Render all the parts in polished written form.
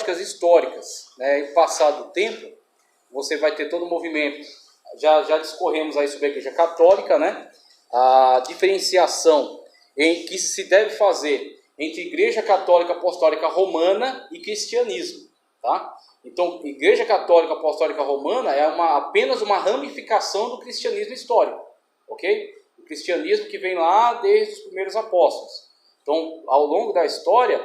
lógicas históricas, né? E passado o tempo, você vai ter todo o movimento. Já discorremos aí sobre a Igreja Católica, né? A diferenciação que se deve fazer entre Igreja Católica Apostólica Romana e cristianismo, tá? Então, Igreja Católica Apostólica Romana é apenas uma ramificação do cristianismo histórico, ok? O cristianismo que vem lá desde os primeiros apóstolos. Então, ao longo da história,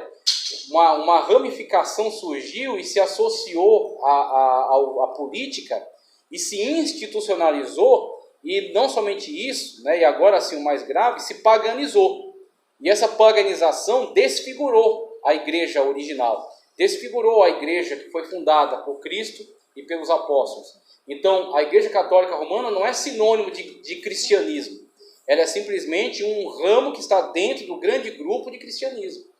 uma ramificação surgiu e se associou à política e se institucionalizou, e não somente isso, né, e agora sim o mais grave, se paganizou. E essa paganização desfigurou a igreja original, desfigurou a igreja que foi fundada por Cristo e pelos apóstolos. Então, a Igreja Católica Romana não é sinônimo de cristianismo, ela é simplesmente um ramo que está dentro do grande grupo de cristianismo.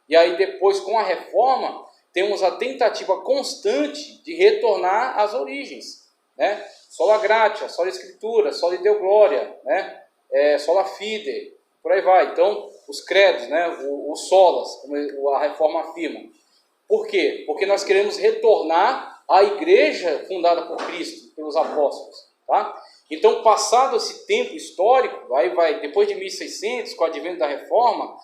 E aí depois, com a reforma, temos a tentativa constante de retornar às origens, né? Sola Gratia, sola Escritura, sola Deo Gloria, né? Sola Fide, por aí vai. Então, os credos, né? Os solas, como a reforma afirma. Por quê? Porque nós queremos retornar à igreja fundada por Cristo, pelos apóstolos, tá? Então, passado esse tempo histórico, aí vai depois de 1600, com o advento da reforma,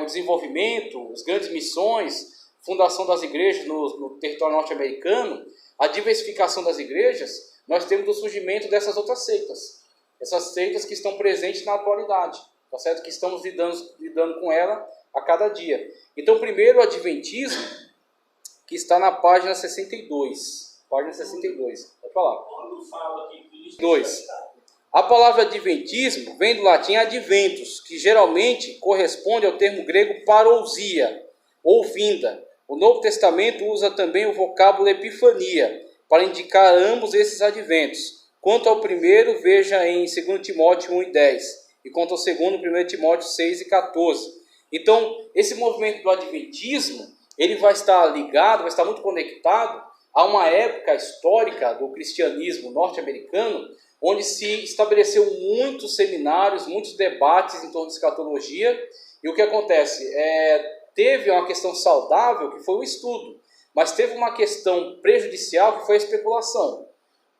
o desenvolvimento, as grandes missões, fundação das igrejas no território norte-americano, a diversificação das igrejas, nós temos o surgimento dessas outras seitas. Essas seitas que estão presentes na atualidade, tá certo? Que estamos lidando com ela a cada dia. Então, primeiro o adventismo, que está na página 62. Página 62. Pode falar. Quando fala que Cristo 2. A palavra adventismo vem do latim adventus, que geralmente corresponde ao termo grego parousia, ou vinda. O Novo Testamento usa também o vocábulo epifania, para indicar ambos esses adventos. Quanto ao primeiro, veja em 2 Timóteo 1:10, e quanto ao segundo, 1 Timóteo 6:14. Então, esse movimento do adventismo, ele vai estar ligado, vai estar muito conectado a uma época histórica do cristianismo norte-americano, onde se estabeleceu muitos seminários, muitos debates em torno de escatologia, e o que acontece? Teve uma questão saudável, que foi o estudo, mas teve uma questão prejudicial, que foi a especulação.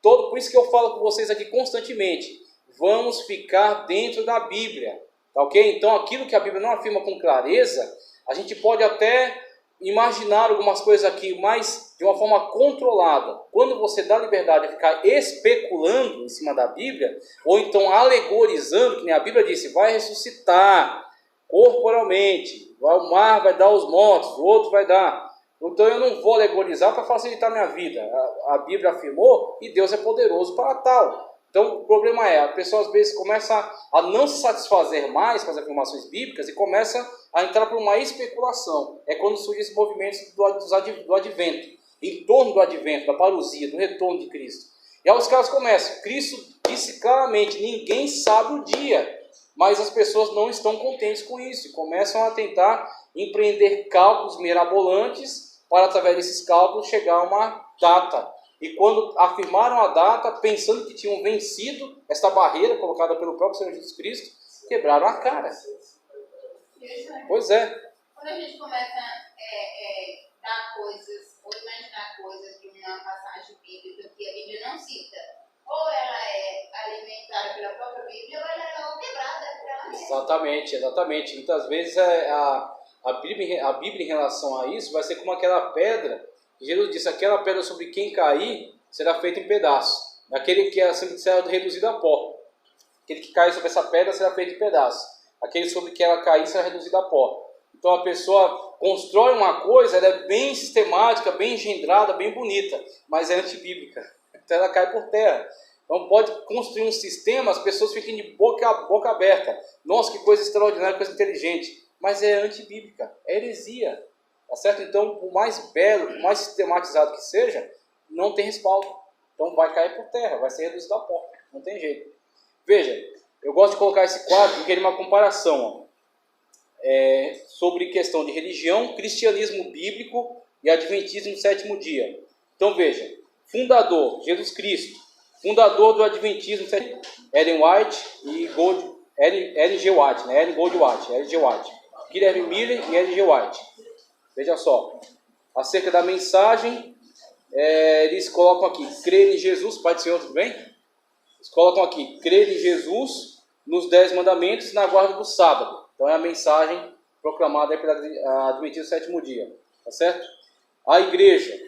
Por isso que eu falo com vocês aqui constantemente, vamos ficar dentro da Bíblia, tá ok? Então, aquilo que a Bíblia não afirma com clareza, a gente pode até imaginar algumas coisas aqui, mas de uma forma controlada. Quando você dá liberdade de ficar especulando em cima da Bíblia, ou então alegorizando, que nem a Bíblia disse, vai ressuscitar corporalmente, o mar vai dar os mortos, o outro vai dar. Então eu não vou alegorizar para facilitar minha vida. A Bíblia afirmou e Deus é poderoso para tal. Então o problema a pessoa às vezes começa a não se satisfazer mais com as afirmações bíblicas e começa a entrar por uma especulação. É quando surgem esses movimentos do advento, em torno do advento, da parousia, do retorno de Cristo. E aí os caras começam, Cristo disse claramente, ninguém sabe o dia, mas as pessoas não estão contentes com isso, e começam a tentar empreender cálculos mirabolantes para, através desses cálculos, chegar a uma data. E quando afirmaram a data, pensando que tinham vencido esta barreira colocada pelo próprio Senhor Jesus Cristo, quebraram a cara. Pois é. Quando a gente começa a dar coisas, ou imaginar coisas de uma passagem bíblica que a Bíblia não cita, ou ela é alimentada pela própria Bíblia, ou ela é quebrada por ela mesma. Exatamente. Muitas vezes a Bíblia em relação a isso vai ser como aquela pedra. Jesus disse, aquela pedra sobre quem cair será feita em pedaços. Aquele que será reduzido a pó. Aquele que cai sobre essa pedra será feito em pedaços. Aquele sobre que ela cair será reduzido a pó. Então a pessoa constrói uma coisa, ela é bem sistemática, bem engendrada, bem bonita, mas é antibíblica. Então ela cai por terra. Então pode construir um sistema, as pessoas fiquem de boca aberta. Nossa, que coisa extraordinária, coisa inteligente. Mas é antibíblica, é heresia. Tá certo? Então, por mais belo, por mais sistematizado que seja, não tem respaldo. Então vai cair por terra, vai ser reduzido a pó. Não tem jeito. Veja, eu gosto de colocar esse quadro porque ele é uma comparação sobre questão de religião, cristianismo bíblico e adventismo do sétimo dia. Então veja, fundador, Jesus Cristo, fundador do adventismo, Ellen White e L.G. White, né? L.G. White, Guilherme Miller e L.G. White. Veja só, acerca da mensagem, eles colocam aqui, crer em Jesus, Pai do Senhor, tudo bem? Eles colocam aqui, crer em Jesus, nos 10 mandamentos, na guarda do sábado. Então é a mensagem proclamada aí pela Adventista do Sétimo Dia, tá certo? A igreja,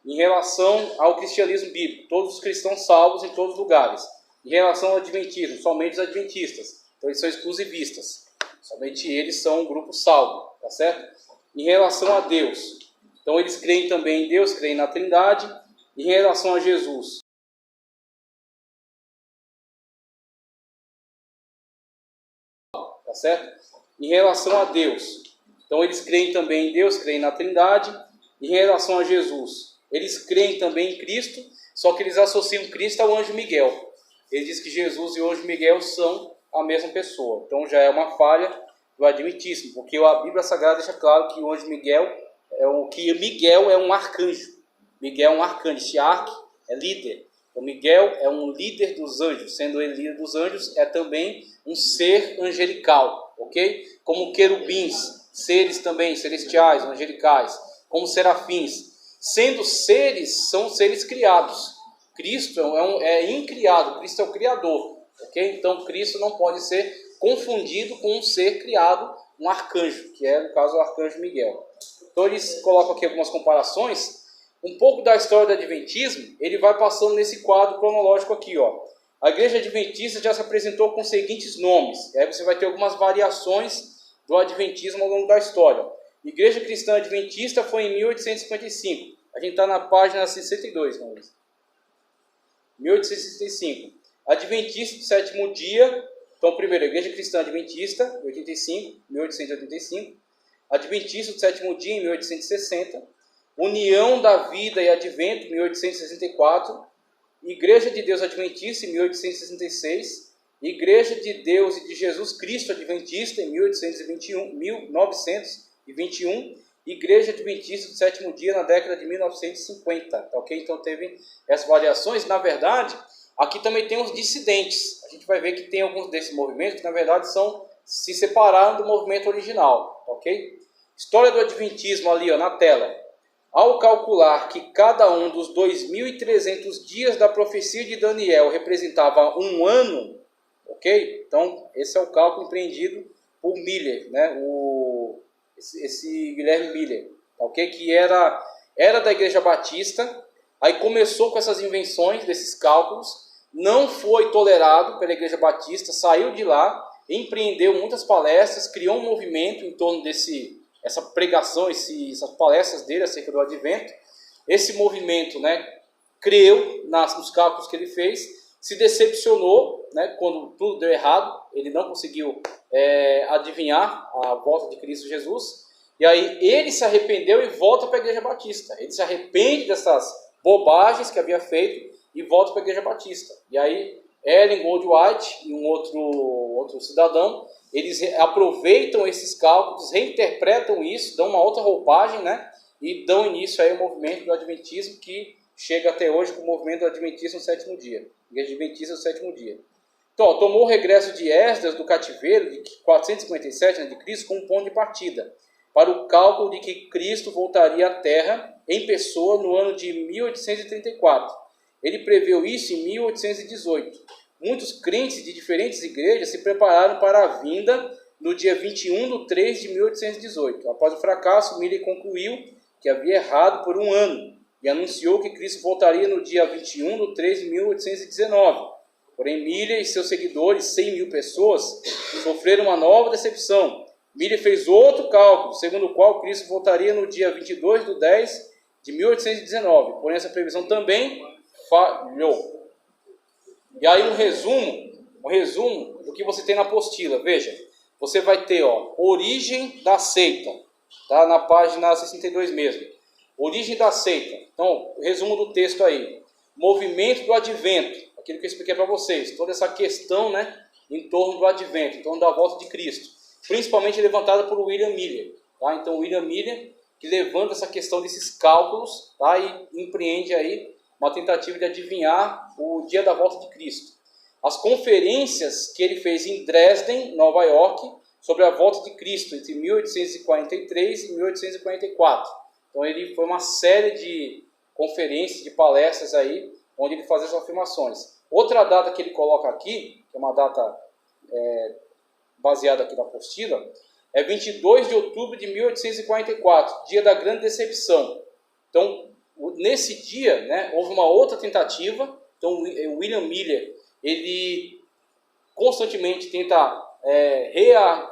em relação ao cristianismo bíblico, todos os cristãos salvos em todos os lugares. Em relação ao adventismo, somente os adventistas, então eles são exclusivistas, somente eles são um grupo salvo, tá certo? Em relação a Deus, então eles creem também em Deus, creem na Trindade. Em relação a Jesus, tá certo? Em relação a Deus, então eles creem também em Deus, creem na Trindade. Em relação a Jesus, eles creem também em Cristo, só que eles associam Cristo ao anjo Miguel. Eles dizem que Jesus e o anjo Miguel são a mesma pessoa. Então já é uma falha do adventismo, porque a Bíblia Sagrada deixa claro que o anjo Miguel Miguel é um arcanjo. Miguel é um arcanjo, esse arque é líder. O Miguel é um líder dos anjos, sendo ele líder dos anjos, é também um ser angelical, ok? Como querubins, seres também celestiais, angelicais, como serafins. Sendo seres, são seres criados. Cristo é incriado, Cristo é o Criador, ok? Então Cristo não pode ser confundido com um ser criado, um arcanjo, que é, no caso, o arcanjo Miguel. Então eles colocam aqui algumas comparações. Um pouco da história do Adventismo, ele vai passando nesse quadro cronológico aqui, ó. A Igreja Adventista já se apresentou com os seguintes nomes. E aí você vai ter algumas variações do Adventismo ao longo da história. Igreja Cristã Adventista foi em 1855. A gente está na página 62, vamos. 1865. Adventista do Sétimo Dia. Então, primeiro, a Igreja Cristã Adventista, 1885. Adventista do Sétimo Dia, em 1860. União da Vida e Advento, 1864. Igreja de Deus Adventista, em 1866. Igreja de Deus e de Jesus Cristo Adventista, em 1921. Igreja Adventista do Sétimo Dia, na década de 1950. Tá, ok? Então teve essas variações. Na verdade, aqui também tem os dissidentes. A gente vai ver que tem alguns desses movimentos que, na verdade, se separaram do movimento original. Tá, ok? História do Adventismo ali, ó, na tela. Ao calcular que cada um dos 2.300 dias da profecia de Daniel representava um ano, ok? Então, esse é o cálculo empreendido por Miller, né? Esse Guilherme Miller, ok? Que era da Igreja Batista, aí começou com essas invenções desses cálculos, não foi tolerado pela Igreja Batista, saiu de lá, empreendeu muitas palestras, criou um movimento em torno essa pregação, essas palestras dele acerca do Advento. Esse movimento, né, creu nos cálculos que ele fez, se decepcionou, né, quando tudo deu errado, ele não conseguiu adivinhar a volta de Cristo Jesus, e aí ele se arrependeu e volta para a Igreja Batista. Ele se arrepende dessas bobagens que havia feito e volta para a Igreja Batista. E aí Ellen Goldwhite e um outro cidadão, eles aproveitam esses cálculos, reinterpretam isso, dão uma outra roupagem, né? E dão início aí ao movimento do Adventismo, que chega até hoje com o movimento do Adventismo no Sétimo Dia. Igreja Adventista do Sétimo Dia. Então, ó, tomou o regresso de Esdras do cativeiro de 457 a.C. como ponto de partida, para o cálculo de que Cristo voltaria à Terra em pessoa no ano de 1834. Ele preveu isso em 1818. Muitos crentes de diferentes igrejas se prepararam para a vinda no dia 21 de 3 de 1818. Após o fracasso, Miller concluiu que havia errado por um ano e anunciou que Cristo voltaria no dia 21 de 3 de 1819. Porém, Miller e seus seguidores, 100.000 pessoas, sofreram uma nova decepção. Miller fez outro cálculo, segundo o qual Cristo voltaria no dia 22 de 10 de 1819. Porém, essa previsão também falhou. E aí um resumo do que você tem na apostila. Veja, você vai ter, ó, origem da seita, tá? Na página 62 mesmo. Origem da seita. Então, o resumo do texto aí. Movimento do advento, aquilo que eu expliquei para vocês. Toda essa questão, né, em torno do advento, em torno da volta de Cristo. Principalmente levantada por William Miller. Tá? Então, William Miller que levanta essa questão desses cálculos, tá? E empreende aí uma tentativa de adivinhar o dia da volta de Cristo. As conferências que ele fez em Dresden, Nova York, sobre a volta de Cristo entre 1843 e 1844. Então ele foi uma série de conferências, de palestras aí, onde ele fazia essas afirmações. Outra data que ele coloca aqui, que é uma data baseada aqui na apostila, é 22 de outubro de 1844, dia da grande decepção. Então, nesse dia, né, houve uma outra tentativa. Então, William Miller, ele constantemente tenta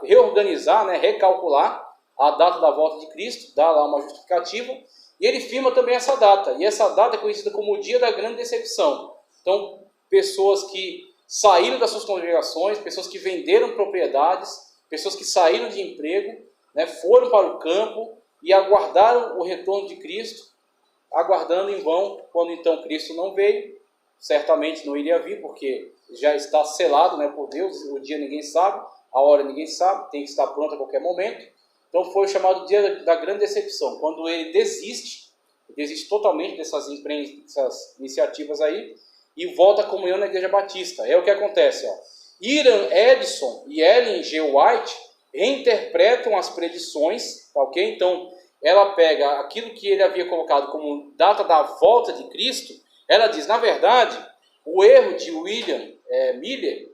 reorganizar, né, recalcular a data da volta de Cristo, dá lá uma justificativa, e ele firma também essa data. E essa data é conhecida como o dia da grande decepção. Então, pessoas que saíram das suas congregações, pessoas que venderam propriedades, pessoas que saíram de emprego, né, foram para o campo e aguardaram o retorno de Cristo, aguardando em vão, quando então Cristo não veio. Certamente não iria vir, porque já está selado, né, por Deus. O dia ninguém sabe, a hora ninguém sabe, tem que estar pronto a qualquer momento. Então foi o chamado dia da grande decepção, quando ele desiste totalmente dessas iniciativas aí, e volta à comunhão na Igreja Batista. É o que acontece, ó. Hiram Edson e Ellen G. White reinterpretam as predições, tá, ok? Então, ela pega aquilo que ele havia colocado como data da volta de Cristo. Ela diz, na verdade, o erro de William Miller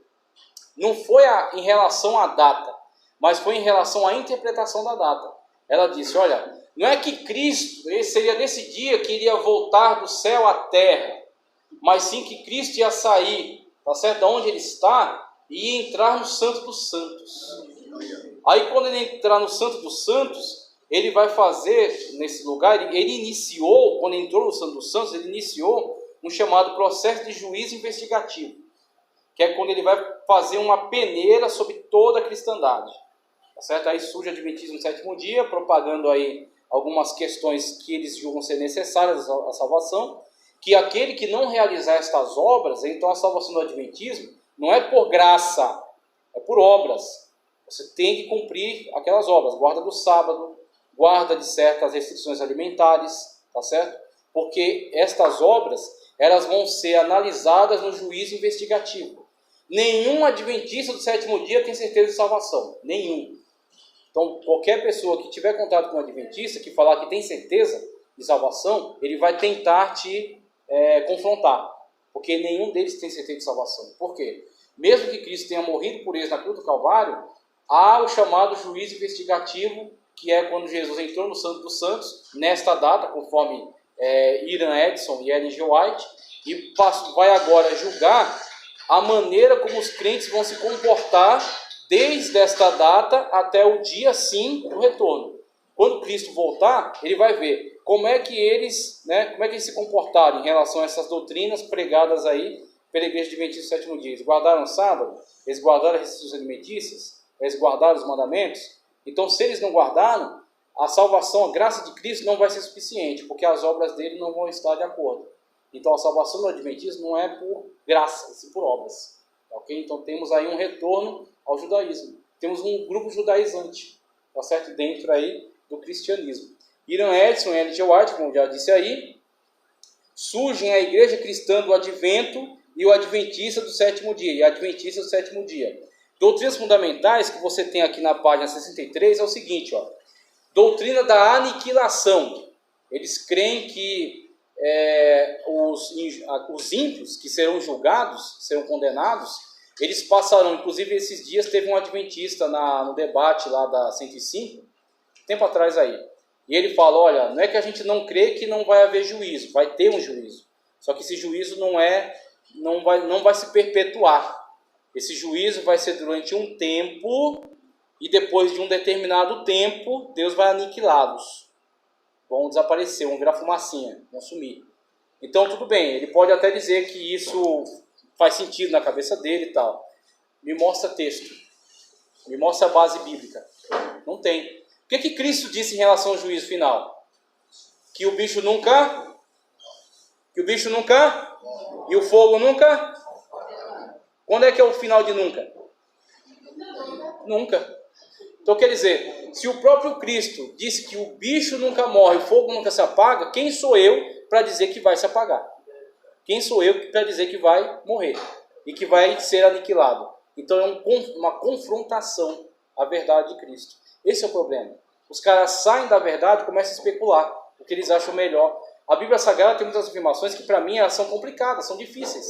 não foi em relação à data, mas foi em relação à interpretação da data. Ela disse, olha, não é que Cristo seria nesse dia que iria voltar do céu à terra, mas sim que Cristo ia sair, tá certo? De onde ele está, e ia entrar no Santo dos Santos. Aí quando ele entrar no Santo dos Santos, ele vai fazer nesse lugar, ele iniciou, quando entrou no Santo dos Santos, ele iniciou um chamado processo de juízo investigativo, que é quando ele vai fazer uma peneira sobre toda a cristandade, tá certo? Aí surge o Adventismo do Sétimo Dia, propagando aí algumas questões que eles julgam ser necessárias à salvação, que aquele que não realizar estas obras, então a salvação do Adventismo não é por graça, é por obras. Você tem que cumprir aquelas obras, guarda do sábado, guarda de certas restrições alimentares, tá certo? Porque estas obras, elas vão ser analisadas no juízo investigativo. Nenhum adventista do sétimo dia tem certeza de salvação, nenhum. Então, qualquer pessoa que tiver contato com um adventista, que falar que tem certeza de salvação, ele vai tentar te confrontar, porque nenhum deles tem certeza de salvação. Por quê? Mesmo que Cristo tenha morrido por eles na cruz do Calvário, há o chamado juízo investigativo, que é quando Jesus entrou no Santo dos Santos, nesta data, conforme Hiram Edson e Ellen G. White, e vai agora julgar a maneira como os crentes vão se comportar desde esta data até o dia sim do retorno. Quando Cristo voltar, ele vai ver como é que eles se comportaram em relação a essas doutrinas pregadas aí pela Igreja Adventista do Sétimo Dia. Eles guardaram o sábado? Eles guardaram as restrições alimentícias? Eles guardaram os mandamentos? Então, se eles não guardaram, a salvação, a graça de Cristo não vai ser suficiente, porque as obras dele não vão estar de acordo. Então, a salvação do Adventismo não é por graça, sim por obras. Ok? Então, temos aí um retorno ao judaísmo. Temos um grupo judaizante, tá certo? Dentro aí do cristianismo. Hiram Edson e Ellen G. White, como já disse aí, surgem a igreja cristã do Advento e o Adventista do Sétimo Dia, e a Adventista do Sétimo Dia. Doutrinas fundamentais que você tem aqui na página 63 é o seguinte, ó. Doutrina da aniquilação. Eles creem que os ímpios que serão julgados, serão condenados, eles passarão, inclusive esses dias teve um adventista no debate lá da 105, tempo atrás aí, e ele fala, olha, não é que a gente não crê que não vai haver juízo, vai ter um juízo, só que esse juízo não vai se perpetuar. Esse juízo vai ser durante um tempo, e depois de um determinado tempo, Deus vai aniquilá-los. Vão desaparecer, vão virar fumacinha, vão sumir. Então, tudo bem, ele pode até dizer que isso faz sentido na cabeça dele e tal. Me mostra texto. Me mostra a base bíblica. Não tem. O que Cristo disse em relação ao juízo final? Que o bicho nunca... E o fogo nunca... Quando é que é o final de nunca? Nunca. Então, quer dizer, se o próprio Cristo disse que o bicho nunca morre, o fogo nunca se apaga, quem sou eu para dizer que vai se apagar? Quem sou eu para dizer que vai morrer e que vai ser aniquilado? Então, é uma confrontação à verdade de Cristo. Esse é o problema. Os caras saem da verdade e começam a especular. o que eles acham melhor. A Bíblia Sagrada tem muitas afirmações que para mim elas são complicadas, são difíceis,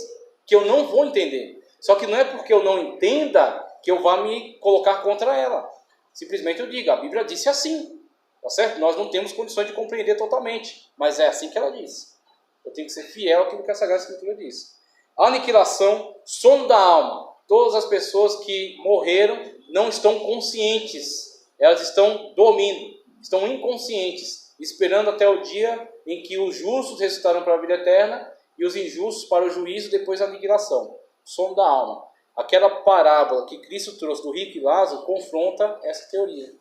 que eu não vou entender. Só que não é porque eu não entenda que eu vá me colocar contra ela. Simplesmente eu digo, a Bíblia disse assim, tá certo? Nós não temos condições de compreender totalmente, mas é assim que ela diz. Eu tenho que ser fiel àquilo que a Sagrada Escritura diz. Aniquilação, sono da alma. Todas as pessoas que morreram não estão conscientes, elas estão dormindo, estão inconscientes, esperando até o dia em que os justos ressuscitarão para a vida eterna e os injustos para o juízo depois da aniquilação. Sono da alma. Aquela parábola que Cristo trouxe do rico e Lázaro confronta essa teoria.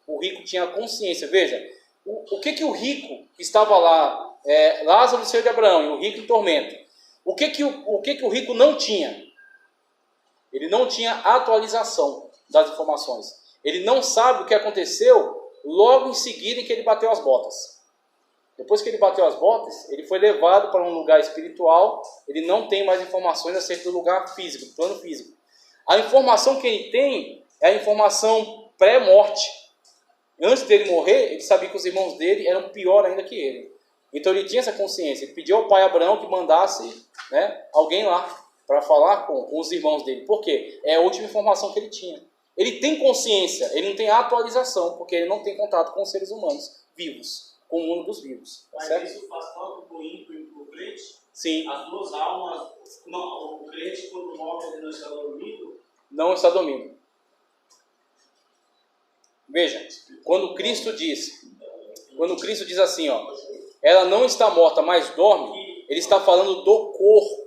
O rico tinha consciência. Veja, o que o rico que estava lá, Lázaro no seio de Abraão e o rico em tormento, o que o rico não tinha? Ele não tinha atualização das informações. Ele não sabe o que aconteceu logo em seguida em que ele bateu as botas. Depois que ele bateu as botas, ele foi levado para um lugar espiritual, ele não tem mais informações acerca do lugar físico, do plano físico. A informação que ele tem é a informação pré-morte. Antes dele morrer, ele sabia que os irmãos dele eram pior ainda que ele. Então ele tinha essa consciência. Ele pediu ao pai Abraão que mandasse, alguém lá para falar com os irmãos dele. Por quê? É a última informação que ele tinha. Ele tem consciência, ele não tem atualização, porque ele não tem contato com os seres humanos vivos, com o mundo dos vivos. Mas certo? isso faz tanto para o ímpio e para o crente? Sim. As duas almas, o crente quando morre ele não está dormindo? Não está dormindo. Veja, quando Cristo diz assim, ela não está morta, mas dorme, ele está falando do corpo.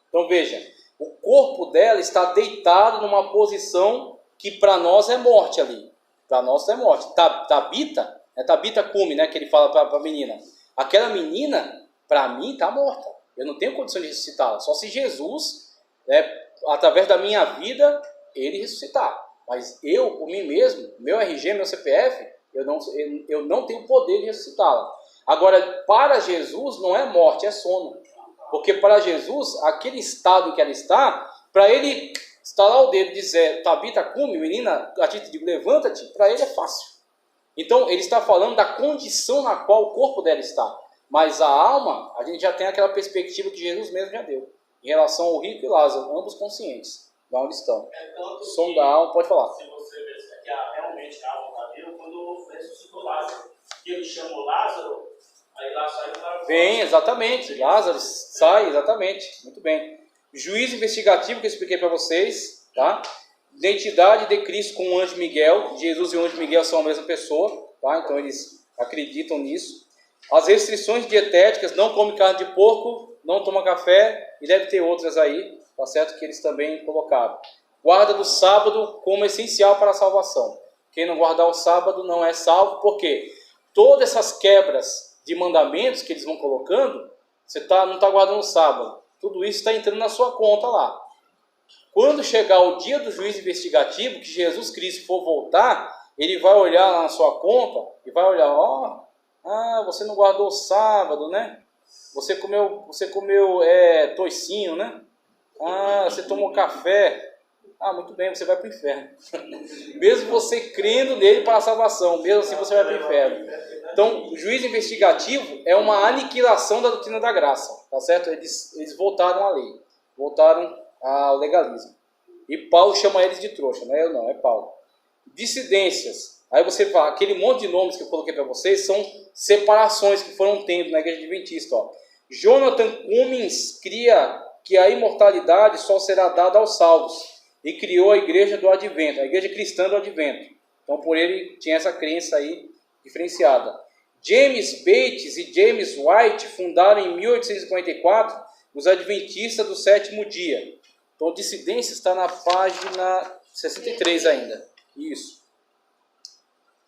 Então veja, o corpo dela está deitado numa posição que para nós é morte ali. Para nós é morte. Tabita, Tabita Cume, que ele fala para a menina. Aquela menina, para mim, está morta. Eu não tenho condição de ressuscitá-la. Só se Jesus, através da minha vida, ele ressuscitar. Mas eu, por mim mesmo, meu RG, meu CPF, eu não tenho poder de ressuscitá-la. Agora, para Jesus, não é morte, é sono. Porque para Jesus, aquele estado em que ela está, para ele estalar o dedo e dizer, Tabita Cume, menina, a ti te digo, levanta-te, para ele é fácil. Então, ele está falando da condição na qual o corpo dela está. Mas a alma, a gente já tem aquela perspectiva que Jesus mesmo já deu, em relação ao rico e Lázaro, ambos conscientes, de onde estão. O som da alma, pode falar. Se você ver que realmente a alma está viva, quando ressuscitou Lázaro, e ele chamou Lázaro, aí lá sai o cara. Vem, exatamente. Lázaro sai, exatamente. Muito bem. Juízo investigativo que eu expliquei para vocês, tá? Identidade de Cristo com o anjo Miguel. Jesus e o anjo Miguel são a mesma pessoa, tá? Então eles acreditam nisso. As restrições dietéticas, não come carne de porco, não toma café, e deve ter outras aí, tá certo? Que eles também colocaram. Guarda do sábado como essencial para a salvação. Quem não guardar o sábado não é salvo, porque todas essas quebras de mandamentos que eles vão colocando, você não está guardando o sábado. Tudo isso está entrando na sua conta lá. Quando chegar o dia do juízo investigativo, que Jesus Cristo for voltar, ele vai olhar lá na sua conta e vai olhar, você não guardou o sábado, né? Você comeu toicinho, né? Você tomou café. Muito bem, você vai para o inferno. Mesmo você crendo nele para a salvação, mesmo assim você vai para o inferno. Então, o juízo investigativo é uma aniquilação da doutrina da graça, tá certo? Eles voltaram à lei, voltaram ao legalismo. E Paulo chama eles de trouxa, não é eu não, é Paulo. Dissidências. Aí você fala, aquele monte de nomes que eu coloquei para vocês são separações que foram tendo na igreja adventista. Jonathan Cummins cria que a imortalidade só será dada aos salvos e criou a igreja do Advento, a igreja cristã do Advento. Então, por ele tinha essa crença aí diferenciada. James Bates e James White fundaram em 1854 os Adventistas do Sétimo Dia. Então, dissidência está na página 63 ainda. Isso.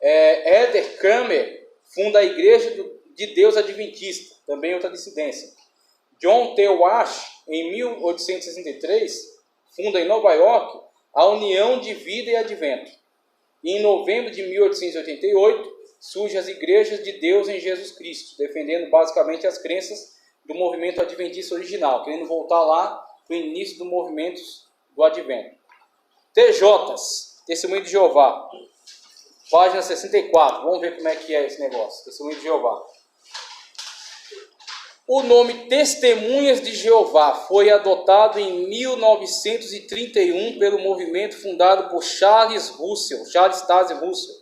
Eder Kramer funda a Igreja de Deus Adventista, também outra dissidência. John T. Wash, em 1863, funda em Nova York a União de Vida e Advento. E em novembro de 1888, surgem as Igrejas de Deus em Jesus Cristo, defendendo basicamente as crenças do movimento adventista original, querendo voltar lá para o início do movimento do Advento. TJs, Testemunho de Jeová. página 64. Vamos ver como é que é esse negócio, Testemunho de Jeová. O nome Testemunhas de Jeová foi adotado em 1931 pelo movimento fundado por Charles Taze Russell,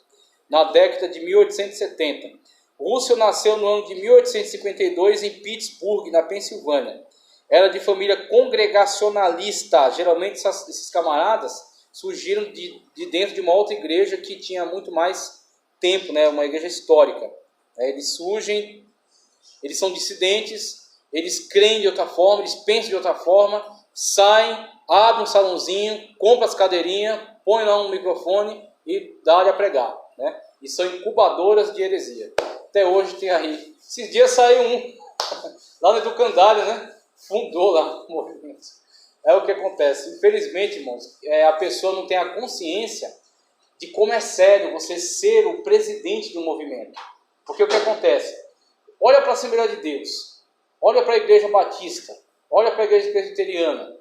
na década de 1870. Russell nasceu no ano de 1852 em Pittsburgh, na Pensilvânia. Era de família congregacionalista. Geralmente esses camaradas surgiram de dentro de uma outra igreja que tinha muito mais tempo, né? Uma igreja histórica. Eles são dissidentes, eles creem de outra forma, eles pensam de outra forma, saem, abrem um salãozinho, compram as cadeirinhas, põem lá um microfone e dá-lhe a pregar, né? E são incubadoras de heresia. Até hoje tem aí. Esses dias saiu um, lá no Educandário, né? Fundou lá o movimento. É o que acontece. Infelizmente, irmãos, a pessoa não tem a consciência de como é sério você ser o presidente de um movimento. Porque o que acontece? Olha para a Assembleia de Deus, olha para a Igreja Batista, olha para a Igreja Presbiteriana,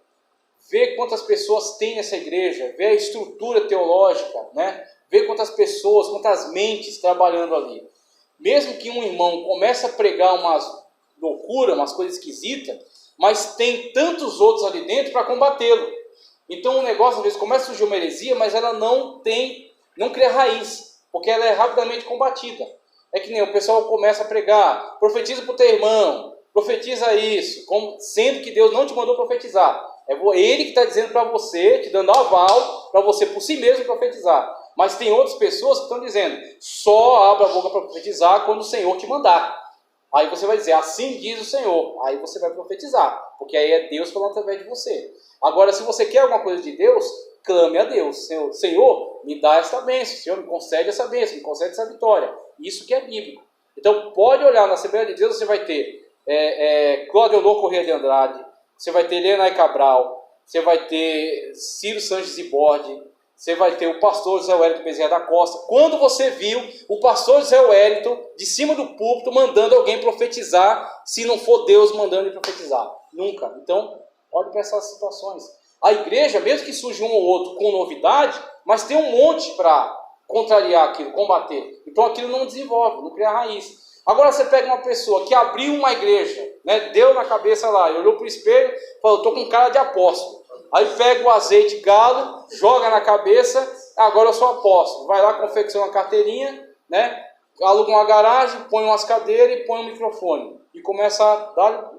vê quantas pessoas tem nessa igreja, vê a estrutura teológica, né? Vê quantas pessoas, quantas mentes trabalhando ali. Mesmo que um irmão comece a pregar umas loucuras, umas coisas esquisitas, mas tem tantos outros ali dentro para combatê-lo. Então o negócio às vezes começa a surgir uma heresia, mas ela não cria raiz, porque ela é rapidamente combatida. É que nem o pessoal começa a pregar, profetiza para o teu irmão, profetiza isso, sendo que Deus não te mandou profetizar. É Ele que está dizendo para você, te dando aval para você por si mesmo profetizar. Mas tem outras pessoas que estão dizendo, só abra a boca para profetizar quando o Senhor te mandar. Aí você vai dizer, assim diz o Senhor. Aí você vai profetizar, porque aí é Deus falando através de você. Agora, se você quer alguma coisa de Deus, clame a Deus. Senhor, me dá essa bênção. Senhor, me concede essa bênção, me concede essa vitória. Isso que é bíblico. Então, pode olhar na Assembleia de Deus, você vai ter Cláudio Honor Corrêa de Andrade, você vai ter Lenay Cabral, você vai ter Ciro Sanches e Borde, você vai ter o pastor José Wellington Bezerra da Costa. Quando você viu o pastor José Wellington de cima do púlpito mandando alguém profetizar, se não for Deus mandando ele profetizar? Nunca. Então, olhe para essas situações. A igreja, mesmo que surja um ou outro com novidade, mas tem um monte para contrariar aquilo, combater. Então aquilo não desenvolve, não cria raiz. Agora você pega uma pessoa que abriu uma igreja, né, deu na cabeça lá, olhou para o espelho e falou, estou com cara de apóstolo. Aí pega o azeite galo, joga na cabeça, agora eu sou apóstolo. Vai lá, confecciona uma carteirinha, né, aluga uma garagem, põe umas cadeiras e põe um microfone. E começa a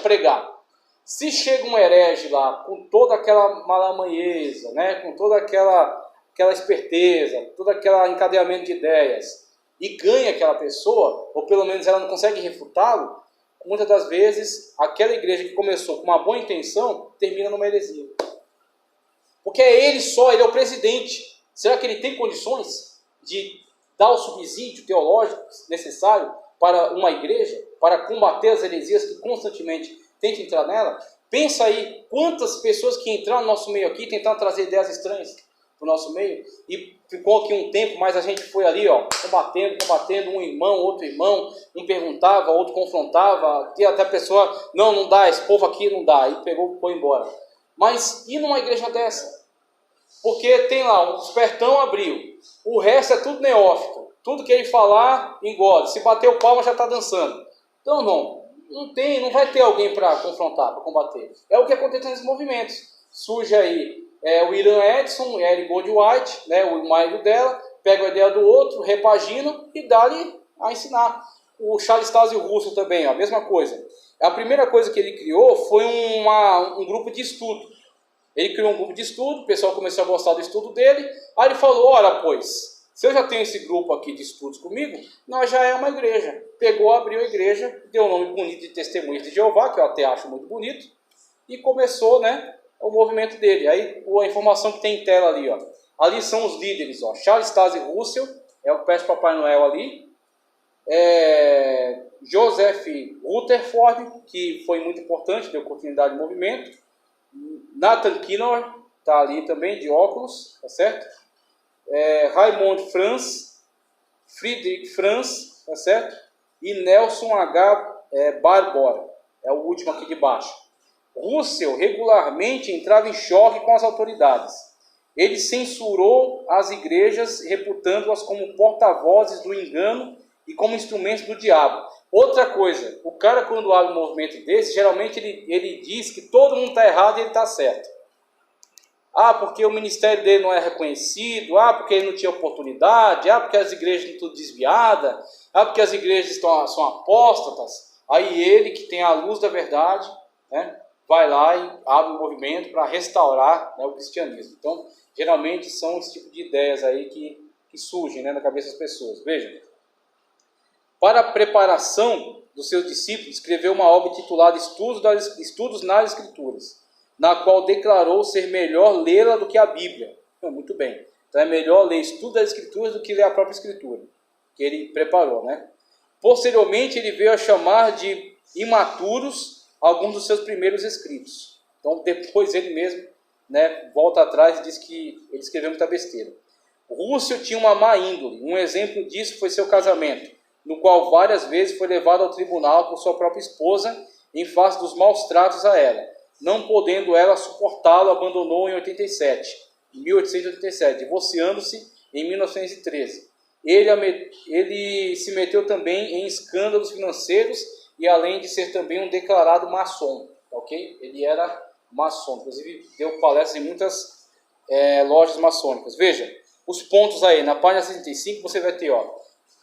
pregar. Se chega um herege lá, com toda aquela malamanheza, né, com toda aquela esperteza, todo aquele encadeamento de ideias, e ganha aquela pessoa, ou pelo menos ela não consegue refutá-lo, muitas das vezes aquela igreja que começou com uma boa intenção, termina numa heresia. Porque ele é o presidente. Será que ele tem condições de dar o subsídio teológico necessário para uma igreja, para combater as heresias que constantemente tentam entrar nela? Pensa aí, quantas pessoas que entraram no nosso meio aqui tentaram trazer ideias estranhas para o nosso meio, e ficou aqui um tempo, mas a gente foi ali, combatendo, um irmão, outro irmão, um perguntava, outro confrontava, e até a pessoa, não dá, esse povo aqui não dá, e pegou e foi embora. Mas e numa igreja dessa? Porque tem lá, o espertão abriu, o resto é tudo neófito, tudo que ele falar, engole, se bater o palma já está dançando. Então não vai ter alguém para confrontar, para combater. É o que acontece nesses movimentos. Surge aí o Irã Edson, Eric Goldwhite, né, o marido dela, pega a ideia do outro, repagina e dá-lhe a ensinar. O Charles Taze Russell também, a mesma coisa. A primeira coisa que ele criou foi um grupo de estudo. Ele criou um grupo de estudo, o pessoal começou a gostar do estudo dele, aí ele falou, olha, pois, se eu já tenho esse grupo aqui de estudos comigo, nós já é uma igreja. Pegou, abriu a igreja, deu um nome bonito de Testemunhas de Jeová, que eu até acho muito bonito, e começou, né, o movimento dele. Aí a informação que tem em tela ali, ó. Ali são os líderes, ó. Charles Taze Russell, é o pé de Papai Noel ali. Joseph Rutherford, que foi muito importante, deu continuidade ao movimento. Nathan Kinnor, tá ali também, de óculos, tá certo? Raymond Franz, Friedrich Franz, tá certo? E Nelson H. Barbora, é o último aqui de baixo. Russell regularmente entrava em choque com as autoridades. ele censurou as igrejas, reputando-as como porta-vozes do engano e como instrumentos do diabo. Outra coisa, o cara quando abre um movimento desse, geralmente ele diz que todo mundo está errado e ele está certo. Ah, porque o ministério dele não é reconhecido, ah, porque ele não tinha oportunidade, ah, porque as igrejas estão tudo desviadas, ah, porque as igrejas são apóstatas. Aí ele, que tem a luz da verdade, né, vai lá e abre um movimento para restaurar, né, o cristianismo. Então, geralmente são esse tipo de ideias aí que surgem, né, na cabeça das pessoas. Vejam, para a preparação dos seus discípulos, escreveu uma obra intitulada Estudos nas Escrituras, na qual declarou ser melhor lê-la do que a Bíblia. Muito bem. Então é melhor ler Estudo das Escrituras do que ler a própria Escritura, que ele preparou, né? Posteriormente, ele veio a chamar de imaturos alguns dos seus primeiros escritos. Então, depois ele mesmo, né, volta atrás e diz que ele escreveu muita besteira. Rússio tinha uma má índole. Um exemplo disso foi seu casamento, no qual várias vezes foi levado ao tribunal por sua própria esposa em face dos maus tratos a ela. Não podendo ela suportá-lo, abandonou em 1887, divorciando-se em 1913. Ele se meteu também em escândalos financeiros e além de ser também um declarado maçom, ok? Ele era maçom, inclusive deu palestras em muitas lojas maçônicas. Veja, os pontos aí, na página 65 você vai ter, ó,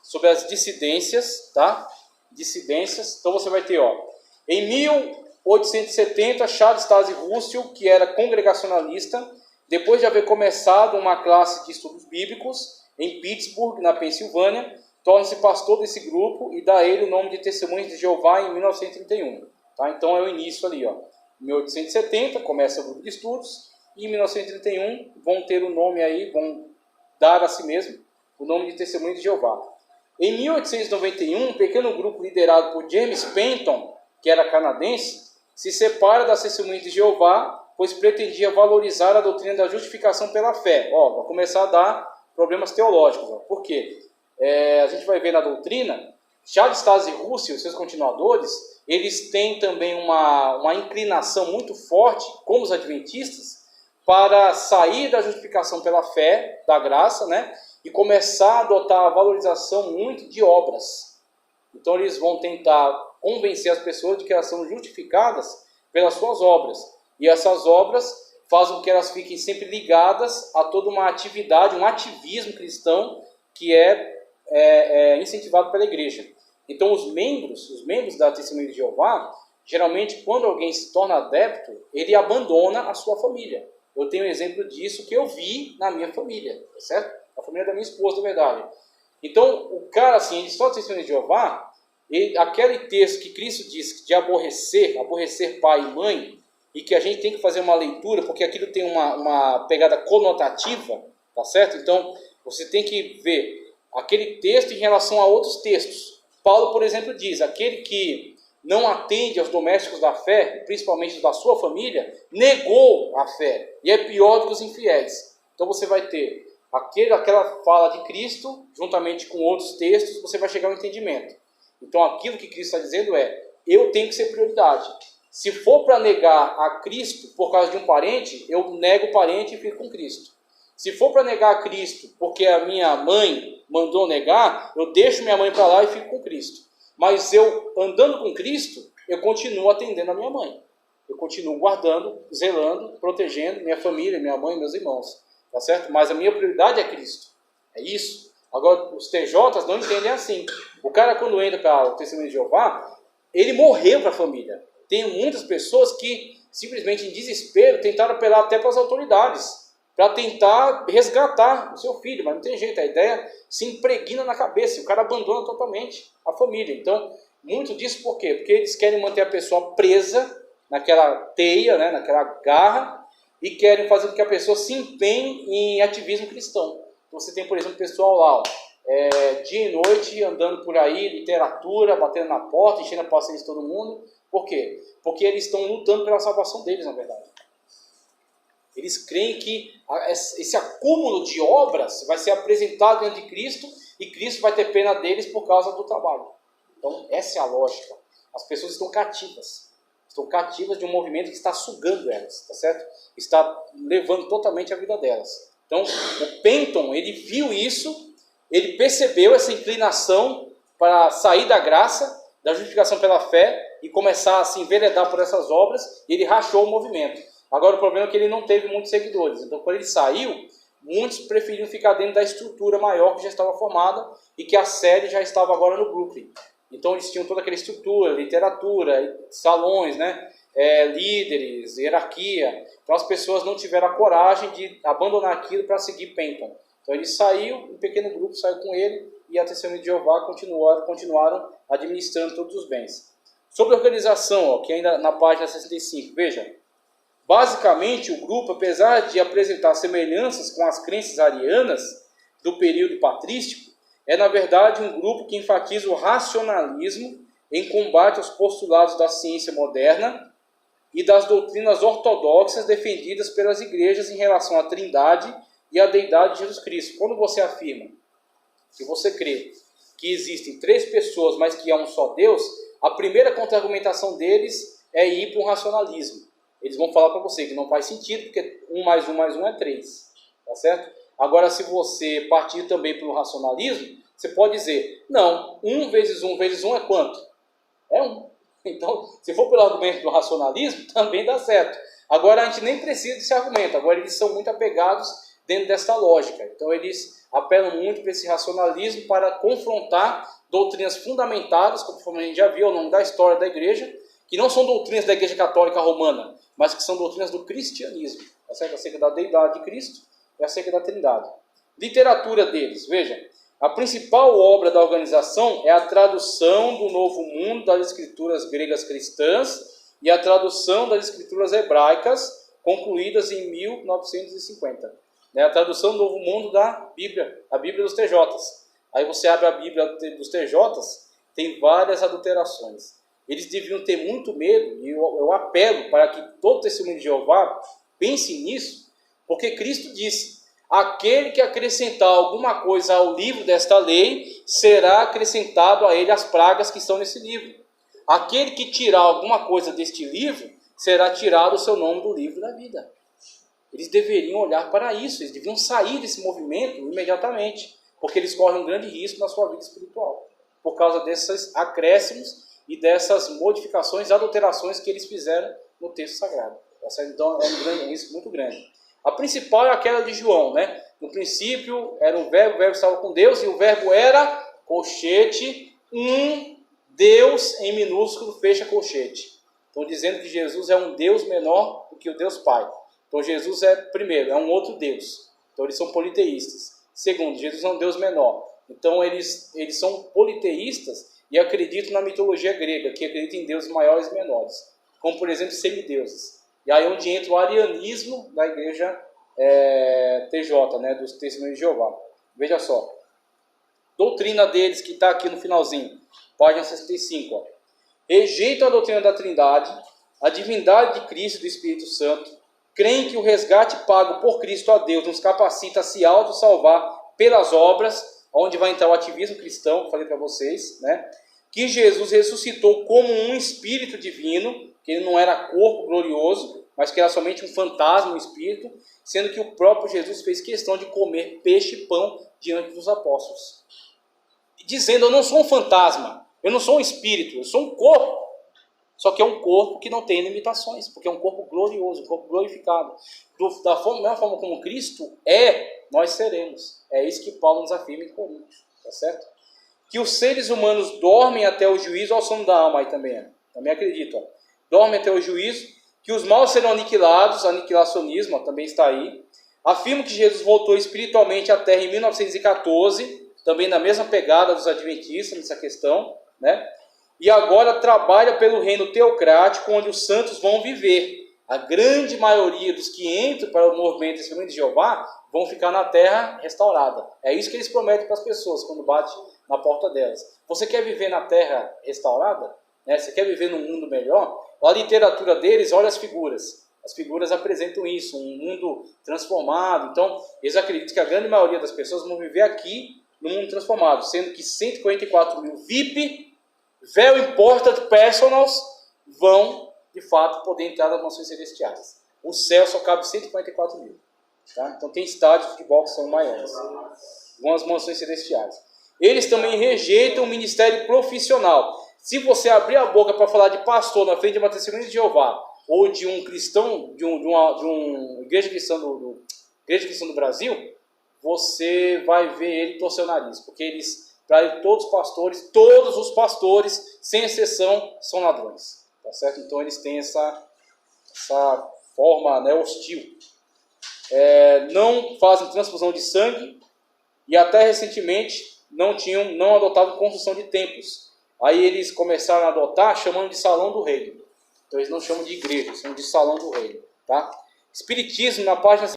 sobre as dissidências, tá? Dissidências, então você vai ter, ó, em 1870, Charles Taze Russell, que era congregacionalista, depois de haver começado uma classe de estudos bíblicos em Pittsburgh, na Pensilvânia, torna-se pastor desse grupo e dá a ele o nome de Testemunhas de Jeová em 1931. Tá? Então é o início ali, ó. Em 1870 começa o grupo de estudos e em 1931 vão ter o nome aí, vão dar a si mesmo o nome de Testemunhas de Jeová. Em 1891, um pequeno grupo liderado por James Penton, que era canadense, se separa das Testemunhas de Jeová, pois pretendia valorizar a doutrina da justificação pela fé. Ó, vai começar a dar problemas teológicos. Ó. Por quê? A gente vai ver na doutrina, Charles Taze Russell e seus continuadores, eles têm também uma inclinação muito forte, como os adventistas, para sair da justificação pela fé, da graça, né? E começar a adotar a valorização muito de obras. Então eles vão tentar convencer as pessoas de que elas são justificadas pelas suas obras. E essas obras fazem com que elas fiquem sempre ligadas a toda uma atividade, um ativismo cristão que é incentivado pela igreja. Então os membros da Testemunha de Jeová, geralmente quando alguém se torna adepto, ele abandona a sua família. Eu tenho um exemplo disso que eu vi na minha família, certo? A família da minha esposa, na verdade. Então, o cara, assim, ele só Testemunha de Jeová, aquele texto que Cristo diz de aborrecer pai e mãe, e que a gente tem que fazer uma leitura, porque aquilo tem uma pegada conotativa, tá certo? Então, você tem que ver aquele texto em relação a outros textos. Paulo, por exemplo, diz, aquele que não atende aos domésticos da fé, principalmente da sua família, negou a fé, e é pior do que os infiéis. Então você vai ter aquela fala de Cristo, juntamente com outros textos, você vai chegar ao entendimento. Então aquilo que Cristo está dizendo eu tenho que ser prioridade. Se for para negar a Cristo por causa de um parente, eu nego o parente e fico com Cristo. Se for para negar a Cristo porque a minha mãe mandou negar, eu deixo minha mãe para lá e fico com Cristo. Mas eu, andando com Cristo, eu continuo atendendo a minha mãe. Eu continuo guardando, zelando, protegendo minha família, minha mãe, meus irmãos. Tá certo? Mas a minha prioridade é Cristo. É isso. Agora, os TJs não entendem assim. O cara, quando entra para o Testemunho de Jeová, ele morreu para a família. Tem muitas pessoas que, simplesmente em desespero, tentaram apelar até para as autoridades, para tentar resgatar o seu filho, mas não tem jeito, a ideia se impregna na cabeça, o cara abandona totalmente a família. Então, muito disso por quê? Porque eles querem manter a pessoa presa naquela teia, né, naquela garra, e querem fazer com que a pessoa se empenhe em ativismo cristão. Então, você tem, por exemplo, pessoal lá, dia e noite, andando por aí, literatura, batendo na porta, enchendo a paciência de todo mundo. Por quê? Porque eles estão lutando pela salvação deles, na verdade. Eles creem que esse acúmulo de obras vai ser apresentado diante de Cristo e Cristo vai ter pena deles por causa do trabalho. Então, essa é a lógica. As pessoas estão cativas. Estão cativas de um movimento que está sugando elas, tá certo? Está levando totalmente a vida delas. Então, o Penton, ele viu isso, ele percebeu essa inclinação para sair da graça, da justificação pela fé e começar a se enveredar por essas obras, e ele rachou o movimento. Agora, o problema é que ele não teve muitos seguidores. Então, quando ele saiu, muitos preferiram ficar dentro da estrutura maior que já estava formada e que a sede já estava agora no Brooklyn. Então eles tinham toda aquela estrutura, literatura, salões, né? Líderes, hierarquia. Então as pessoas não tiveram a coragem de abandonar aquilo para seguir Penton. Então ele saiu, um pequeno grupo saiu com ele e a Testemunha de Jeová continuaram administrando todos os bens. Sobre a organização, que ainda na página 65, veja. Basicamente o grupo, apesar de apresentar semelhanças com as crenças arianas do período patrístico, é, na verdade, um grupo que enfatiza o racionalismo em combate aos postulados da ciência moderna e das doutrinas ortodoxas defendidas pelas igrejas em relação à Trindade e à deidade de Jesus Cristo. Quando você afirma que você crê que existem três pessoas, mas que há um só Deus, a primeira contra-argumentação deles é ir para o racionalismo. Eles vão falar para você que não faz sentido, porque 1 mais 1 mais 1 é 3. Tá certo? Agora, se você partir também pelo racionalismo, você pode dizer, não, 1 vezes 1 vezes 1 é quanto? É 1. Então, se for pelo argumento do racionalismo, também dá certo. Agora, a gente nem precisa desse argumento. Agora, eles são muito apegados dentro dessa lógica. Então, eles apelam muito para esse racionalismo para confrontar doutrinas fundamentadas, conforme a gente já viu ao longo da história da igreja, que não são doutrinas da Igreja Católica Romana, mas que são doutrinas do cristianismo, acerca da deidade de Cristo e acerca da Trindade. Literatura deles, veja. A principal obra da organização é a tradução do Novo Mundo das escrituras gregas cristãs e a tradução das escrituras hebraicas, concluídas em 1950. A tradução do Novo Mundo da Bíblia, a Bíblia dos TJs. Aí você abre a Bíblia dos TJs, tem várias adulterações. Eles deviam ter muito medo, e eu apelo para que todo testemunho de Jeová pense nisso, porque Cristo disse: aquele que acrescentar alguma coisa ao livro desta lei, será acrescentado a ele as pragas que estão nesse livro. Aquele que tirar alguma coisa deste livro, será tirado o seu nome do livro da vida. Eles deveriam olhar para isso, eles deviam sair desse movimento imediatamente, porque eles correm um grande risco na sua vida espiritual, por causa desses acréscimos e dessas modificações, adulterações que eles fizeram no texto sagrado. Então é um risco muito grande. A principal é aquela de João, né? No princípio era o verbo estava com Deus, e o verbo era, colchete, Deus em minúsculo, fecha colchete. Estão dizendo que Jesus é um Deus menor do que o Deus Pai. Então Jesus primeiro, é um outro Deus. Então eles são politeístas. Segundo, Jesus é um Deus menor. Então eles são politeístas e acreditam na mitologia grega, que acredita em deuses maiores e menores. Como, por exemplo, semideuses. E aí é onde entra o arianismo da igreja TJ, né, dos Testemunhos de Jeová. Veja só. Doutrina deles, que está aqui no finalzinho. Página 65. Ó. Rejeitam a doutrina da Trindade, a divindade de Cristo e do Espírito Santo, creem que o resgate pago por Cristo a Deus nos capacita a se auto-salvar pelas obras, onde vai entrar o ativismo cristão, que falei para vocês, né? Que Jesus ressuscitou como um espírito divino, que ele não era corpo glorioso, mas que era somente um fantasma, um espírito, sendo que o próprio Jesus fez questão de comer peixe e pão diante dos apóstolos. Dizendo, eu não sou um fantasma, eu não sou um espírito, eu sou um corpo. Só que é um corpo que não tem limitações, porque é um corpo glorioso, um corpo glorificado. Da mesma forma como Cristo nós seremos. É isso que Paulo nos afirma em Coríntios, tá certo? Que os seres humanos dormem até o juízo ao sono da alma, aí também acredito. Ó. Dormem até o juízo, que os maus serão aniquilados, aniquilacionismo também está aí. Afirmo que Jesus voltou espiritualmente à Terra em 1914, também na mesma pegada dos adventistas nessa questão, né? E agora trabalha pelo reino teocrático, onde os santos vão viver. A grande maioria dos que entram para o movimento Testemunho de Jeová vão ficar na terra restaurada. É isso que eles prometem para as pessoas quando bate na porta delas. Você quer viver na terra restaurada? Né? Você quer viver num mundo melhor? A literatura deles, olha as figuras. As figuras apresentam isso, um mundo transformado. Então, eles acreditam que a grande maioria das pessoas vão viver aqui no mundo transformado, sendo que 144 mil VIP, Very Important Personals, vão de fato, poder entrar nas mansões celestiais. O céu só cabe 144 mil. Tá? Então tem estádios de futebol que são maiores. Algumas mansões celestiais. Eles também rejeitam o ministério profissional. Se você abrir a boca para falar de pastor na frente de uma testemunha de Jeová, ou de um cristão, de uma igreja cristã do Brasil, você vai ver ele torcer o nariz, porque eles, para ele, todos os pastores, sem exceção, são ladrões, tá certo? Então eles têm essa forma, né, hostil. Não fazem transfusão de sangue e até recentemente não adotavam construção de templos. Aí eles começaram a adotar chamando de salão do reino. Então eles não chamam de igreja, chamam de salão do reino, tá? Espiritismo, na página